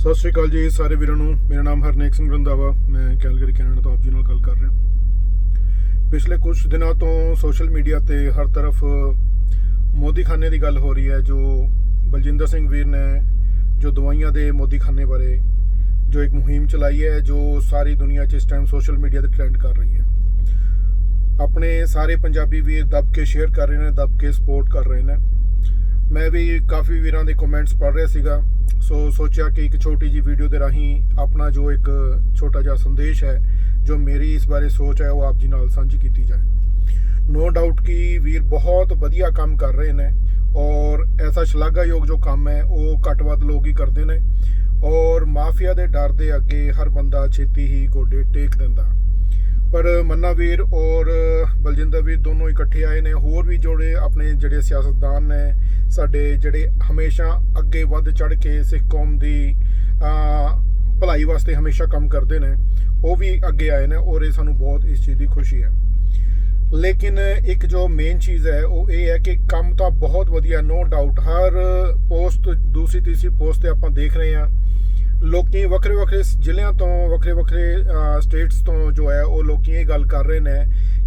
ਸਤਿ ਸ਼੍ਰੀ ਅਕਾਲ ਜੀ ਸਾਰੇ ਵੀਰਾਂ ਨੂੰ। ਮੇਰਾ ਨਾਮ ਹਰਨੇਕ ਸਿੰਘ ਰੰਧਾਵਾ, ਮੈਂ ਕੈਲਗਰੀ ਕੈਨੇਡਾ ਤੋਂ ਆਪ ਜੀ ਨਾਲ ਗੱਲ ਕਰ ਰਿਹਾ। ਪਿਛਲੇ ਕੁਝ ਦਿਨਾਂ ਤੋਂ ਸੋਸ਼ਲ ਮੀਡੀਆ ਤੇ ਹਰ ਤਰਫ ਮੋਦੀਖਾਨੇ ਦੀ ਗੱਲ ਹੋ ਰਹੀ ਹੈ। ਜੋ ਬਲਜਿੰਦਰ ਸਿੰਘ ਵੀਰ ਨੇ ਜੋ ਦਵਾਈਆਂ ਦੇ ਮੋਦੀਖਾਨੇ ਬਾਰੇ ਜੋ ਇੱਕ ਮੁਹਿੰਮ ਚਲਾਈ ਹੈ, ਜੋ ਸਾਰੀ ਦੁਨੀਆ 'ਚ ਇਸ ਟਾਈਮ ਸੋਸ਼ਲ ਮੀਡੀਆ ਤੇ ਟ੍ਰੈਂਡ ਕਰ ਰਹੀ ਹੈ। ਆਪਣੇ ਸਾਰੇ ਪੰਜਾਬੀ ਵੀਰ ਦੱਬ ਕੇ ਸ਼ੇਅਰ ਕਰ ਰਹੇ ਨੇ, ਦੱਬ ਕੇ ਸਪੋਰਟ ਕਰ ਰਹੇ ਨੇ। ਮੈਂ ਵੀ ਕਾਫੀ ਵੀਰਾਂ ਦੇ ਕਮੈਂਟਸ ਪੜ੍ਹ ਰਿਹਾ ਸੀਗਾ, ਸੋ ਸੋਚਿਆ ਕਿ ਇੱਕ ਛੋਟੀ ਜਿਹੀ ਵੀਡੀਓ ਦੇ ਰਾਹੀਂ ਆਪਣਾ ਜੋ ਇੱਕ ਛੋਟਾ ਜਿਹਾ ਸੰਦੇਸ਼ ਹੈ, ਜੋ ਮੇਰੀ ਇਸ ਬਾਰੇ ਸੋਚ ਹੈ, ਉਹ ਆਪ ਜੀ ਨਾਲ ਸਾਂਝੀ ਕੀਤੀ ਜਾਏ। ਨੋ ਡਾਊਟ ਕਿ ਵੀਰ ਬਹੁਤ ਵਧੀਆ ਕੰਮ ਕਰ ਰਹੇ ਨੇ ਔਰ ਐਸਾ ਸ਼ਲਾਘਾਯੋਗ ਜੋ ਕੰਮ ਹੈ ਉਹ ਘੱਟ ਵੱਧ ਲੋਕ ਹੀ ਕਰਦੇ ਨੇ ਔਰ ਮਾਫੀਆ ਦੇ ਡਰ ਦੇ ਅੱਗੇ ਹਰ ਬੰਦਾ ਛੇਤੀ ਹੀ ਗੋਡੇ ਟੇਕ ਦਿੰਦਾ। ਪਰ ਮੰਨਾ ਵੀਰ ਔਰ ਬਲਜਿੰਦਰ ਵੀਰ ਦੋਨੋਂ ਇਕੱਠੇ ਆਏ ਨੇ। ਹੋਰ ਵੀ ਜਿਹੜੇ ਆਪਣੇ ਜਿਹੜੇ ਸਿਆਸਤਦਾਨ ਨੇ ਸਾਡੇ, ਜਿਹੜੇ ਹਮੇਸ਼ਾ ਅੱਗੇ ਵੱਧ ਚੜ੍ਹ ਕੇ ਸਿੱਖ ਕੌਮ ਦੀ ਭਲਾਈ ਵਾਸਤੇ ਹਮੇਸ਼ਾ ਕੰਮ ਕਰਦੇ ਨੇ, ਉਹ ਵੀ ਅੱਗੇ ਆਏ ਨੇ ਔਰ ਇਹ ਸਾਨੂੰ ਬਹੁਤ ਇਸ ਚੀਜ਼ ਦੀ ਖੁਸ਼ੀ ਹੈ। ਲੇਕਿਨ ਇੱਕ ਜੋ ਮੇਨ ਚੀਜ਼ ਹੈ ਉਹ ਇਹ ਹੈ ਕਿ ਕੰਮ ਤਾਂ ਬਹੁਤ ਵਧੀਆ, ਨੋ ਡਾਊਟ। ਹਰ ਪੋਸਟ, ਦੂਸਰੀ ਤੀਸਰੀ ਪੋਸਟ ਤੇ ਆਪਾਂ ਦੇਖ ਰਹੇ ਹਾਂ ਲੋਕੀ ਵੱਖਰੇ ਵੱਖਰੇ ਜ਼ਿਲ੍ਹਿਆਂ ਤੋਂ, ਵੱਖਰੇ ਵੱਖਰੇ ਸਟੇਟਸ ਤੋਂ ਜੋ ਹੈ ਉਹ ਲੋਕੀ ਇਹ ਗੱਲ ਕਰ ਰਹੇ ਨੇ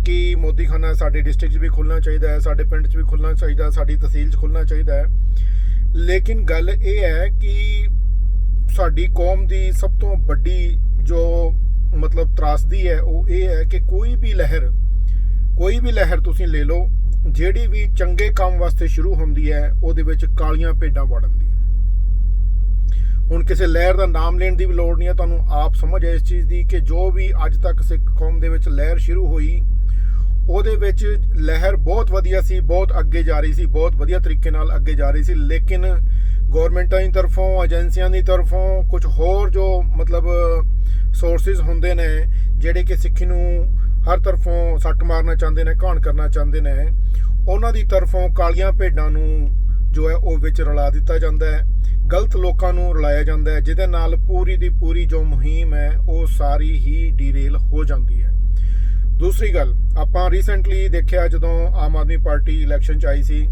ਕਿ ਮੋਦੀਖਾਨਾ ਸਾਡੇ ਡਿਸਟ੍ਰਿਕਟ 'ਚ ਵੀ ਖੁੱਲ੍ਹਣਾ ਚਾਹੀਦਾ ਹੈ, ਸਾਡੇ ਪਿੰਡ 'ਚ ਵੀ ਖੁੱਲ੍ਹਣਾ ਚਾਹੀਦਾ, ਸਾਡੀ ਤਹਿਸੀਲ 'ਚ ਖੁੱਲ੍ਹਣਾ ਚਾਹੀਦਾ ਹੈ। ਲੇਕਿਨ ਗੱਲ ਇਹ ਹੈ ਕਿ ਸਾਡੀ ਕੌਮ ਦੀ ਸਭ ਤੋਂ ਵੱਡੀ ਜੋ ਮਤਲਬ ਤਰਾਸਦੀ ਹੈ ਉਹ ਇਹ ਹੈ ਕਿ ਕੋਈ ਵੀ ਲਹਿਰ ਤੁਸੀਂ ਲੈ ਲਓ, ਜਿਹੜੀ ਵੀ ਚੰਗੇ ਕੰਮ ਵਾਸਤੇ ਸ਼ੁਰੂ ਹੁੰਦੀ ਹੈ ਉਹਦੇ ਵਿੱਚ ਕਾਲੀਆਂ ਭੇਡਾਂ ਵੜ ਜਾਂਦੀਆਂ। ਹੁਣ ਕਿਸੇ ਲਹਿਰ ਦਾ ਨਾਮ ਲੈਣ ਦੀ ਵੀ ਲੋੜ ਨਹੀਂ ਹੈ, ਤੁਹਾਨੂੰ ਆਪ ਸਮਝ ਹੈ ਇਸ ਚੀਜ਼ ਦੀ ਕਿ ਜੋ ਵੀ ਅੱਜ ਤੱਕ ਸਿੱਖ ਕੌਮ ਦੇ ਵਿੱਚ ਲਹਿਰ ਸ਼ੁਰੂ ਹੋਈ, ਉਹਦੇ ਵਿੱਚ ਲਹਿਰ ਬਹੁਤ ਵਧੀਆ ਸੀ, ਬਹੁਤ ਅੱਗੇ ਜਾ ਰਹੀ ਸੀ, ਬਹੁਤ ਵਧੀਆ ਤਰੀਕੇ ਨਾਲ ਅੱਗੇ ਜਾ ਰਹੀ ਸੀ। ਲੇਕਿਨ ਗੌਰਮੈਂਟਾਂ ਦੀ ਤਰਫੋਂ, ਏਜੰਸੀਆਂ ਦੀ ਤਰਫੋਂ ਕੁਝ ਹੋਰ ਜੋ ਮਤਲਬ ਸੋਰਸਿਸ ਹੁੰਦੇ ਨੇ ਜਿਹੜੇ ਕਿ ਸਿੱਖੀ ਨੂੰ ਹਰ ਤਰਫੋਂ ਸੱਟ ਮਾਰਨਾ ਚਾਹੁੰਦੇ ਨੇ, ਘਾਣ ਕਰਨਾ ਚਾਹੁੰਦੇ ਨੇ, ਉਹਨਾਂ ਦੀ ਤਰਫੋਂ ਕਾਲੀਆਂ ਭੇਡਾਂ ਨੂੰ ਜੋ ਹੈ ਉਹ ਵਿੱਚ ਰਲਾ ਦਿੱਤਾ ਜਾਂਦਾ ਹੈ, ਗਲਤ ਲੋਕਾਂ ਨੂੰ ਰਲਾਇਆ ਜਾਂਦਾ ਹੈ, ਜਿਹਦੇ ਨਾਲ ਪੂਰੀ ਦੀ ਪੂਰੀ ਜੋ ਮੁਹਿੰਮ ਹੈ ਉਹ ਸਾਰੀ ਹੀ ਡੀਰੇਲ ਹੋ ਜਾਂਦੀ ਹੈ। ਦੂਸਰੀ ਗੱਲ, ਆਪਾਂ ਰੀਸੈਂਟਲੀ ਦੇਖਿਆ ਜਦੋਂ ਆਮ ਆਦਮੀ ਪਾਰਟੀ ਇਲੈਕਸ਼ਨ 'ਚ ਆਈ ਸੀ,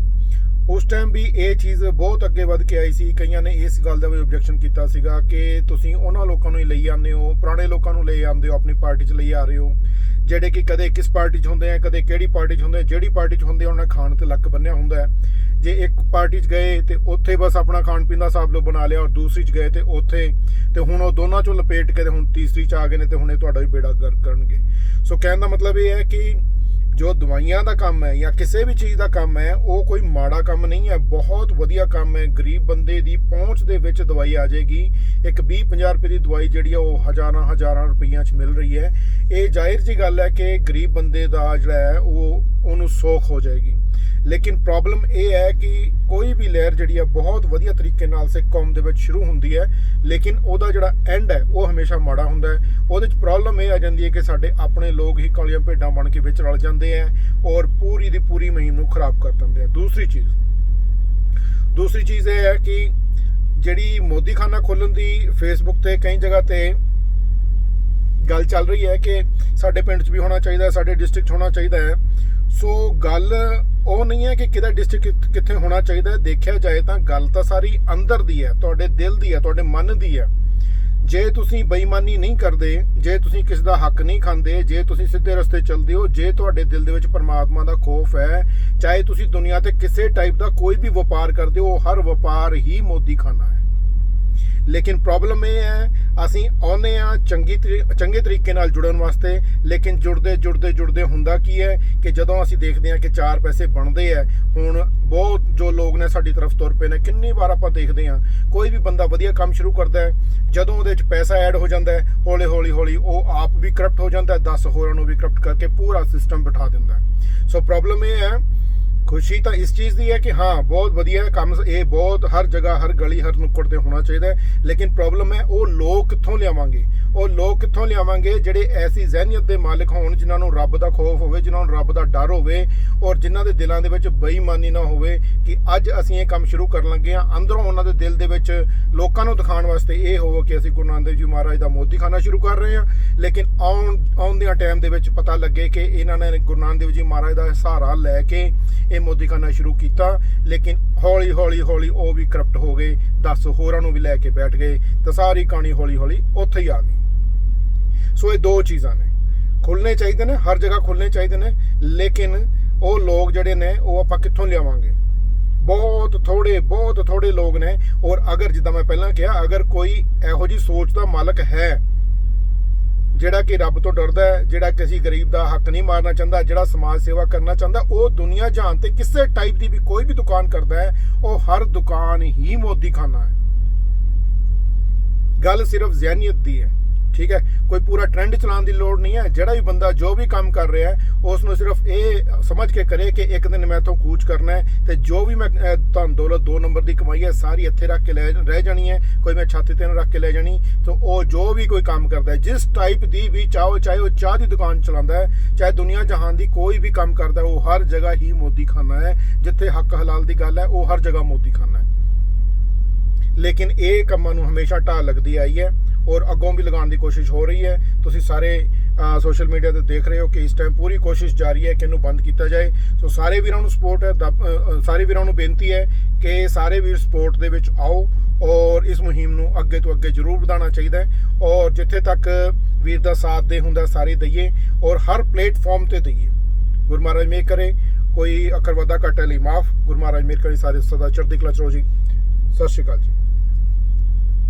ਉਸ ਟਾਈਮ ਵੀ ਇਹ ਚੀਜ਼ ਬਹੁਤ ਅੱਗੇ ਵੱਧ ਕੇ ਆਈ ਸੀ। ਕਈਆਂ ਨੇ ਇਸ ਗੱਲ ਦਾ ਵੀ ਓਬਜੈਕਸ਼ਨ ਕੀਤਾ ਸੀਗਾ ਕਿ ਤੁਸੀਂ ਉਹਨਾਂ ਲੋਕਾਂ ਨੂੰ ਹੀ ਲਈ ਆਉਂਦੇ ਹੋ, ਪੁਰਾਣੇ ਲੋਕਾਂ ਨੂੰ ਲਈ ਆਉਂਦੇ ਹੋ, ਆਪਣੀ ਪਾਰਟੀ 'ਚ ਲਈ ਆ ਰਹੇ ਹੋ, ਜਿਹੜੇ ਕਿ ਕਦੇ ਕਿਸ ਪਾਰਟੀ 'ਚ ਹੁੰਦੇ ਆ, ਕਦੇ ਕਿਹੜੀ ਪਾਰਟੀ 'ਚ ਹੁੰਦੇ ਆ। ਜਿਹੜੀ ਪਾਰਟੀ 'ਚ ਹੁੰਦੇ ਆ ਉਹਨਾਂ ਖਾਣ ਤੇ ਲੱਕ ਬੰਨਿਆ ਹੁੰਦਾ ਹੈ। ਜੇ ਇੱਕ ਪਾਰਟੀ 'ਚ ਗਏ ਤੇ ਉੱਥੇ ਬਸ ਆਪਣਾ ਖਾਣ ਪੀਣ ਦਾ ਹਿਸਾਬ ਲੋ ਬਣਾ ਲਿਆ, ਔਰ ਦੂਸਰੀ 'ਚ ਗਏ ਤੇ ਉੱਥੇ, ਤੇ ਹੁਣ ਉਹ ਦੋਨਾਂ 'ਚੋਂ ਲਪੇਟ ਕੇ ਤੇ ਹੁਣ ਤੀਸਰੀ 'ਚ ਆ ਗਏ ਨੇ ਤੇ ਹੁਣ ਇਹ ਤੁਹਾਡਾ ਵੀ ਬੇੜਾ ਗਰਕ ਕਰਨਗੇ। ਸੋ ਕਹਿਣ ਦਾ ਮਤਲਬ ਇਹ ਹੈ ਕਿ ਜੋ ਦਵਾਈਆਂ ਦਾ ਕੰਮ ਹੈ ਜਾਂ ਕਿਸੇ ਵੀ ਚੀਜ਼ ਦਾ ਕੰਮ ਹੈ ਉਹ ਕੋਈ ਮਾੜਾ ਕੰਮ ਨਹੀਂ ਹੈ, ਬਹੁਤ ਵਧੀਆ ਕੰਮ ਹੈ। ਗਰੀਬ ਬੰਦੇ ਦੀ ਪਹੁੰਚ ਦੇ ਵਿੱਚ ਦਵਾਈ ਆ ਜਾਏਗੀ। ਇੱਕ 20-50 ਰੁਪਏ ਦੀ ਦਵਾਈ ਜਿਹੜੀ ਆ ਉਹ ਹਜ਼ਾਰਾਂ ਰੁਪਈਆਂ 'ਚ ਮਿਲ ਰਹੀ ਹੈ। ਇਹ ਜ਼ਾਹਿਰ ਜੀ ਗੱਲ ਹੈ ਕਿ ਗਰੀਬ ਬੰਦੇ ਦਾ ਜਿਹੜਾ ਹੈ ਉਹਨੂੰ ਸੌਖ ਹੋ ਜਾਏਗੀ। ਲੇਕਿਨ ਪ੍ਰੋਬਲਮ ਇਹ ਹੈ ਕਿ ਕੋਈ ਵੀ ਲਹਿਰ ਜਿਹੜੀ ਹੈ ਬਹੁਤ ਵਧੀਆ ਤਰੀਕੇ ਨਾਲ ਸਿੱਖ ਕੌਮ ਦੇ ਵਿੱਚ ਸ਼ੁਰੂ ਹੁੰਦੀ ਹੈ, ਲੇਕਿਨ ਉਹਦਾ ਜਿਹੜਾ ਐਂਡ ਹੈ ਉਹ ਹਮੇਸ਼ਾ ਮਾੜਾ ਹੁੰਦਾ ਹੈ। ਉਹਦੇ 'ਚ ਪ੍ਰੋਬਲਮ ਇਹ ਆ ਜਾਂਦੀ ਹੈ ਕਿ ਸਾਡੇ ਆਪਣੇ ਲੋਕ ਹੀ ਕਾਲੀਆਂ ਭੇਡਾਂ ਬਣ ਕੇ ਵਿੱਚ ਰਲ ਜਾਂਦੇ ਆ ਔਰ ਪੂਰੀ ਦੀ ਪੂਰੀ ਮੁਹਿੰਮ ਨੂੰ ਖਰਾਬ ਕਰ ਦਿੰਦੇ ਆ। ਦੂਸਰੀ ਚੀਜ਼ ਇਹ ਹੈ ਕਿ ਜਿਹੜੀ ਮੋਦੀਖਾਨਾ ਖੋਲ੍ਹਣ ਦੀ ਫੇਸਬੁੱਕ ਤੇ ਕਈ ਜਗ੍ਹਾ ਤੇ ਗੱਲ ਚੱਲ ਰਹੀ ਹੈ ਕਿ ਸਾਡੇ ਪਿੰਡ 'ਚ ਵੀ ਹੋਣਾ ਚਾਹੀਦਾ, ਸਾਡੇ ਡਿਸਟ੍ਰਿਕਟ 'ਚ ਹੋਣਾ ਚਾਹੀਦਾ ਹੈ। ਸੋ ਗੱਲ ਉਹ ਨਹੀਂ ਹੈ ਕਿ ਕਿਹਦਾ ਡਿਸਟ੍ਰਿਕਟ ਕਿੱਥੇ ਹੋਣਾ ਚਾਹੀਦਾ। ਦੇਖਿਆ ਜਾਏ ਤਾਂ ਗੱਲ ਤਾਂ ਸਾਰੀ ਅੰਦਰ ਦੀ ਹੈ, ਤੁਹਾਡੇ ਦਿਲ ਦੀ ਹੈ, ਤੁਹਾਡੇ ਮਨ ਦੀ ਹੈ। ਜੇ ਤੁਸੀਂ ਬੇਈਮਾਨੀ ਨਹੀਂ ਕਰਦੇ, ਜੇ ਤੁਸੀਂ ਕਿਸੇ ਦਾ ਹੱਕ ਨਹੀਂ ਖਾਂਦੇ, ਜੇ ਤੁਸੀਂ ਸਿੱਧੇ ਰਸਤੇ ਚੱਲਦੇ ਹੋ, ਜੇ ਤੁਹਾਡੇ ਦਿਲ ਦੇ ਵਿੱਚ ਪਰਮਾਤਮਾ ਦਾ ਖੌਫ ਹੈ, ਚਾਹੇ ਤੁਸੀਂ ਦੁਨੀਆ ਤੇ ਕਿਸੇ ਟਾਈਪ ਦਾ ਕੋਈ ਵੀ ਵਪਾਰ ਕਰਦੇ ਹੋ, ਹਰ ਵਪਾਰ ਹੀ ਮੋਦੀਖਾਨਾ ਹੈ। ਲੇਕਿਨ ਪ੍ਰੋਬਲਮ ਇਹ ਹੈ ਅਸੀਂ ਆਉਂਦੇ ਹਾਂ ਚੰਗੇ ਤਰੀਕੇ ਨਾਲ ਜੁੜਨ ਵਾਸਤੇ, ਲੇਕਿਨ ਜੁੜਦੇ ਹੁੰਦਾ ਕੀ ਹੈ ਕਿ ਜਦੋਂ ਅਸੀਂ ਦੇਖਦੇ ਹਾਂ ਕਿ 4 ਪੈਸੇ ਬਣਦੇ ਹੈ, ਹੁਣ ਬਹੁਤ ਜੋ ਲੋਕ ਨੇ ਸਾਡੀ ਤਰਫ ਤੁਰ ਪਏ ਨੇ। ਕਿੰਨੀ ਵਾਰ ਆਪਾਂ ਦੇਖਦੇ ਹਾਂ ਕੋਈ ਵੀ ਬੰਦਾ ਵਧੀਆ ਕੰਮ ਸ਼ੁਰੂ ਕਰਦਾ ਹੈ, ਜਦੋਂ ਉਹਦੇ 'ਚ ਪੈਸਾ ਐਡ ਹੋ ਜਾਂਦਾ ਹੈ, ਹੌਲੀ ਉਹ ਆਪ ਵੀ ਕਰਪਟ ਹੋ ਜਾਂਦਾ ਹੈ, 10 ਹੋਰਾਂ ਨੂੰ ਵੀ ਕਰਪਟ ਕਰਕੇ ਪੂਰਾ ਸਿਸਟਮ ਬਿਠਾ ਦਿੰਦਾ ਹੈ। ਸੋ ਪ੍ਰੋਬਲਮ ਇਹ ਹੈ, ਖੁਸ਼ੀ ਤਾਂ ਇਸ ਚੀਜ਼ ਦੀ ਹੈ ਕਿ ਹਾਂ ਬਹੁਤ ਵਧੀਆ ਕੰਮ, ਇਹ ਬਹੁਤ ਹਰ ਜਗ੍ਹਾ, ਹਰ ਗਲੀ, ਹਰ ਨੁੱਕੜ ਤੇ ਹੋਣਾ ਚਾਹੀਦਾ ਹੈ। ਲੇਕਿਨ ਪ੍ਰੋਬਲਮ ਹੈ ਉਹ ਲੋਕ ਕਿੱਥੋਂ ਲਿਆਵਾਂਗੇ ਜਿਹੜੇ ਐਸੀ ਜ਼ਹਿਨੀਅਤ ਦੇ ਮਾਲਕ ਹੋਣ, ਜਿਨ੍ਹਾਂ ਨੂੰ ਰੱਬ ਦਾ ਖੌਫ ਹੋਵੇ, ਜਿਨ੍ਹਾਂ ਨੂੰ ਰੱਬ ਦਾ ਡਰ ਹੋਵੇ ਔਰ ਜਿਨ੍ਹਾਂ ਦੇ ਦਿਲਾਂ ਦੇ ਵਿੱਚ ਬੇਈਮਾਨੀ ਨਾ ਹੋਵੇ ਕਿ ਅੱਜ ਅਸੀਂ ਇਹ ਕੰਮ ਸ਼ੁਰੂ ਕਰਨ ਲੱਗੇ ਹਾਂ। ਅੰਦਰੋਂ ਉਹਨਾਂ ਦੇ ਦਿਲ ਦੇ ਵਿੱਚ ਲੋਕਾਂ ਨੂੰ ਦਿਖਾਉਣ ਵਾਸਤੇ ਇਹ ਹੋਵੇ ਕਿ ਅਸੀਂ ਗੁਰੂ ਨਾਨਕ ਦੇਵ ਜੀ ਮਹਾਰਾਜ ਦਾ ਮੋਦੀਖਾਨਾ ਸ਼ੁਰੂ ਕਰ ਰਹੇ ਹਾਂ, ਲੇਕਿਨ ਆਉਂਦਿਆਂ ਟਾਈਮ ਦੇ ਵਿੱਚ ਪਤਾ ਲੱਗੇ ਕਿ ਇਹਨਾਂ ਨੇ ਗੁਰੂ ਨਾਨਕ ਦੇਵ ਜੀ ਮਹਾਰਾਜ ਦਾ ਸਹਾਰਾ ਲੈ ਕੇ ਇਹ ਮੋਦੀਖਾਨਾ ਸ਼ੁਰੂ ਕੀਤਾ, ਲੇਕਿਨ ਹੌਲੀ ਹੌਲੀ ਉਹ ਵੀ ਕਰਪਟ ਹੋ ਗਏ, 10 ਹੋਰਾਂ ਨੂੰ ਵੀ ਲੈ ਕੇ ਬੈਠ ਗਏ ਤੇ ਸਾਰੀ ਕਹਾਣੀ ਹੌਲੀ ਉੱਥੇ ਹੀ ਆ ਗਈ। ਸੋ ਇਹ ਦੋ ਚੀਜ਼ਾਂ ਨੇ, ਖੁੱਲ੍ਹਣੇ ਚਾਹੀਦੇ ਨੇ, ਹਰ ਜਗ੍ਹਾ ਖੁੱਲ੍ਹਣੇ ਚਾਹੀਦੇ ਨੇ, ਲੇਕਿਨ ਉਹ ਲੋਕ ਜਿਹੜੇ ਨੇ ਉਹ ਆਪਾਂ ਕਿੱਥੋਂ ਲਿਆਵਾਂਗੇ? ਬਹੁਤ ਥੋੜੇ ਲੋਕ ਨੇ। ਔਰ ਅਗਰ ਜਿੱਦਾਂ ਮੈਂ ਪਹਿਲਾਂ ਕਿਹਾ, ਅਗਰ ਕੋਈ ਇਹੋ ਜਿਹੀ ਸੋਚ ਦਾ ਮਾਲਕ ਹੈ ਜਿਹੜਾ ਕਿ ਰੱਬ ਤੋਂ ਡਰਦਾ ਹੈ, ਜਿਹੜਾ ਕਿਸੇ ਗਰੀਬ ਦਾ ਹੱਕ ਨਹੀਂ ਮਾਰਨਾ ਚਾਹੁੰਦਾ, ਜਿਹੜਾ ਸਮਾਜ ਸੇਵਾ ਕਰਨਾ ਚਾਹੁੰਦਾ, ਉਹ ਦੁਨੀਆ ਜਹਾਨ ਤੇ ਕਿਸੇ ਟਾਈਪ ਦੀ ਵੀ ਕੋਈ ਵੀ ਦੁਕਾਨ ਕਰਦਾ ਹੈ, ਉਹ ਹਰ ਦੁਕਾਨ ਹੀ ਮੋਦੀਖਾਨਾ ਹੈ। ਗੱਲ ਸਿਰਫ ਜ਼ਹਿਨੀਅਤ ਦੀ ਹੈ, ਠੀਕ ਹੈ? ਕੋਈ ਪੂਰਾ ਟ੍ਰੈਂਡ ਚਲਾਉਣ ਦੀ ਲੋੜ ਨਹੀਂ ਹੈ। ਜਿਹੜਾ ਵੀ ਬੰਦਾ ਜੋ ਵੀ ਕੰਮ ਕਰ ਰਿਹਾ ਹੈ, ਉਸ ਨੂੰ ਸਿਰਫ ਇਹ ਸਮਝ ਕੇ ਕਰੇ ਕਿ ਇੱਕ ਦਿਨ ਮੈਂ ਤੋਂ ਕੂਚ ਕਰਨਾ ਹੈ ਤੇ ਜੋ ਵੀ ਮੈਂ ਧਨ ਦੌਲਤ 2 ਨੰਬਰ ਦੀ ਕਮਾਈ ਹੈ ਸਾਰੀ ਇੱਥੇ ਰੱਖ ਕੇ ਰਹਿ ਜਾਣੀ ਹੈ, ਕੋਈ ਮੈਂ ਛਾਤੀ ਤੇ ਰੱਖ ਕੇ ਲੈ ਜਾਣੀ। ਤਾਂ ਉਹ ਜੋ ਵੀ ਕੋਈ ਕੰਮ ਕਰਦਾ ਹੈ, ਜਿਸ ਟਾਈਪ ਦੀ ਵੀ ਚਾਹੇ ਉਹ ਚਾਹ ਦੀ ਦੁਕਾਨ ਚਲਾਉਂਦਾ ਹੈ, ਚਾਹੇ ਦੁਨੀਆ ਜਹਾਨ ਦੀ ਕੋਈ ਵੀ ਕੰਮ ਕਰਦਾ ਹੈ, ਉਹ ਹਰ ਜਗ੍ਹਾ ਹੀ ਮੋਦੀਖਾਨਾ ਹੈ। ਜਿੱਥੇ ਹੱਕ ਹਲਾਲ ਦੀ ਗੱਲ ਹੈ, ਉਹ ਹਰ ਜਗ੍ਹਾ ਮੋਦੀਖਾਨਾ ਹੈ। ਲੇਕਿਨ ਇਹ ਕੰਮਾਂ ਨੂੰ ਹਮੇਸ਼ਾ ਢਾਲ ਲੱਗਦੀ ਆਈ ਹੈ ਔਰ ਅੱਗੋਂ ਵੀ ਲਗਾਉਣ ਦੀ ਕੋਸ਼ਿਸ਼ ਹੋ ਰਹੀ ਹੈ। ਤੁਸੀਂ ਸਾਰੇ ਸੋਸ਼ਲ ਮੀਡੀਆ ਤੇ ਦੇਖ ਰਹੇ ਹੋ ਕਿ ਇਸ ਟਾਈਮ ਪੂਰੀ ਕੋਸ਼ਿਸ਼ ਜਾਰੀ ਹੈ ਕਿ ਇਹਨੂੰ ਬੰਦ ਕੀਤਾ ਜਾਏ। ਸੋ ਸਾਰੇ ਵੀਰਾਂ ਨੂੰ ਸਪੋਰਟ ਹੈ, ਸਾਰੇ ਵੀਰਾਂ ਨੂੰ ਬੇਨਤੀ ਹੈ ਕਿ ਸਾਰੇ ਵੀਰ ਸਪੋਰਟ ਦੇ ਵਿੱਚ ਆਓ ਔਰ ਇਸ ਮੁਹਿੰਮ ਨੂੰ ਅੱਗੇ ਤੋਂ ਅੱਗੇ ਜ਼ਰੂਰ ਵਧਾਉਣਾ ਚਾਹੀਦਾ ਹੈ ਔਰ ਜਿੱਥੇ ਤੱਕ ਵੀਰ ਦਾ ਸਾਥ ਦੇ ਹੁੰਦਾ ਸਾਰੇ ਦਈਏ ਔਰ ਹਰ ਪਲੇਟਫਾਰਮ ਤੇ ਦਈਏ। ਗੁਰੂ ਮਹਾਰਾਜ ਮੇਹਰ ਕਰੇ, ਕੋਈ ਅੱਖਰ ਵਾਧਾ ਘਾਟੇ ਲਈ ਮਾਫ। ਗੁਰੂ ਮਹਾਰਾਜ ਮੇਹਰ ਕਰੇ, ਸਾਰੇ ਸਦਾ ਚੜ੍ਹਦੀ ਕਲਾ ਚ ਰਹੋ ਜੀ। ਸਤਿ ਸ਼੍ਰੀ ਅਕਾਲ ਜੀ।